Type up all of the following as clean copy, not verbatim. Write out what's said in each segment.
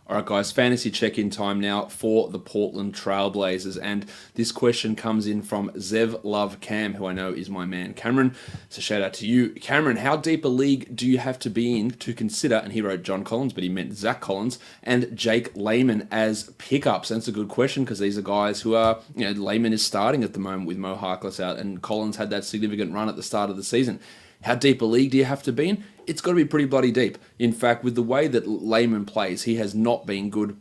All right, guys, fantasy check-in time now for the Portland Trailblazers. And this question comes in from Zev Love Cam, who I know is my man Cameron. So shout out to you. Cameron, how deep a league do you have to be in to consider, and he wrote John Collins, but he meant Zach Collins, and Jake Layman as pickups? And it's a good question because these are guys who are, Layman is starting at the moment with Mo Harkless out, and Collins had that significant run at the start of the season. How deep a league do you have to be in? It's got to be pretty bloody deep. In fact, with the way that Layman plays, he has not been good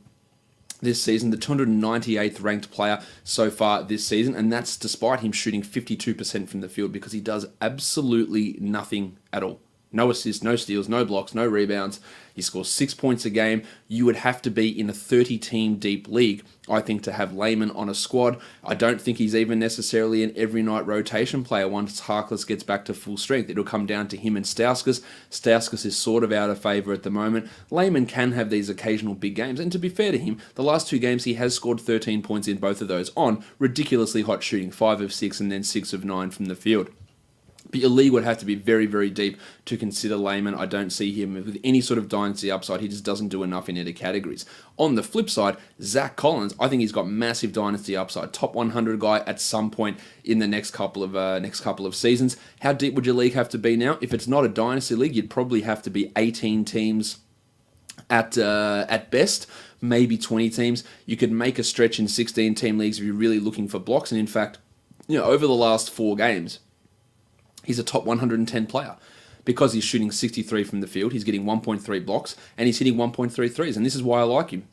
this season. The 298th ranked player so far this season, and that's despite him shooting 52% from the field because he does absolutely nothing at all. No assists, no steals, no blocks, no rebounds. He scores 6 points a game. You would have to be in a 30-team deep league, I think, to have Layman on a squad. I don't think he's even necessarily an every-night rotation player once Harkless gets back to full strength. It'll come down to him and Stauskas. Stauskas is sort of out of favour at the moment. Layman can have these occasional big games, and to be fair to him, the last 2 games he has scored 13 points in both of those on ridiculously hot shooting, 5 of 6 and then 6 of 9 from the field. But your league would have to be very, very deep to consider Layman. I don't see him with any sort of dynasty upside. He just doesn't do enough in other categories. On the flip side, Zach Collins, I think he's got massive dynasty upside. Top 100 guy at some point in the next couple of seasons. How deep would your league have to be now? If it's not a dynasty league, you'd probably have to be 18 teams at best, maybe 20 teams. You could make a stretch in 16-team leagues if you're really looking for blocks. And in fact, over the last 4 games, he's a top 110 player because he's shooting 63 from the field. He's getting 1.3 blocks and he's hitting 1.3 threes. And this is why I like him.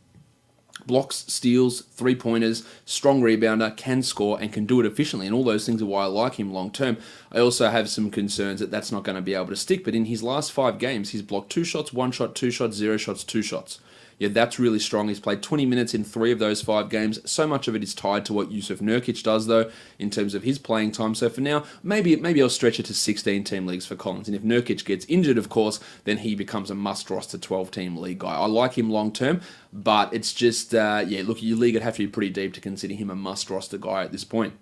Blocks, steals, 3-pointers, strong rebounder, can score and can do it efficiently. And all those things are why I like him long term. I also have some concerns that that's not going to be able to stick. But in his last 5 games, he's blocked 2 shots, 1 shot, 2 shots, 0 shots, 2 shots. Yeah, that's really strong. He's played 20 minutes in 3 of those 5 games. So much of it is tied to what Yusuf Nurkic does, though, in terms of his playing time. So for now, maybe I'll stretch it to 16-team leagues for Collins. And if Nurkic gets injured, of course, then he becomes a must-roster 12-team league guy. I like him long-term, but it's just, look, your league would have to be pretty deep to consider him a must-roster guy at this point.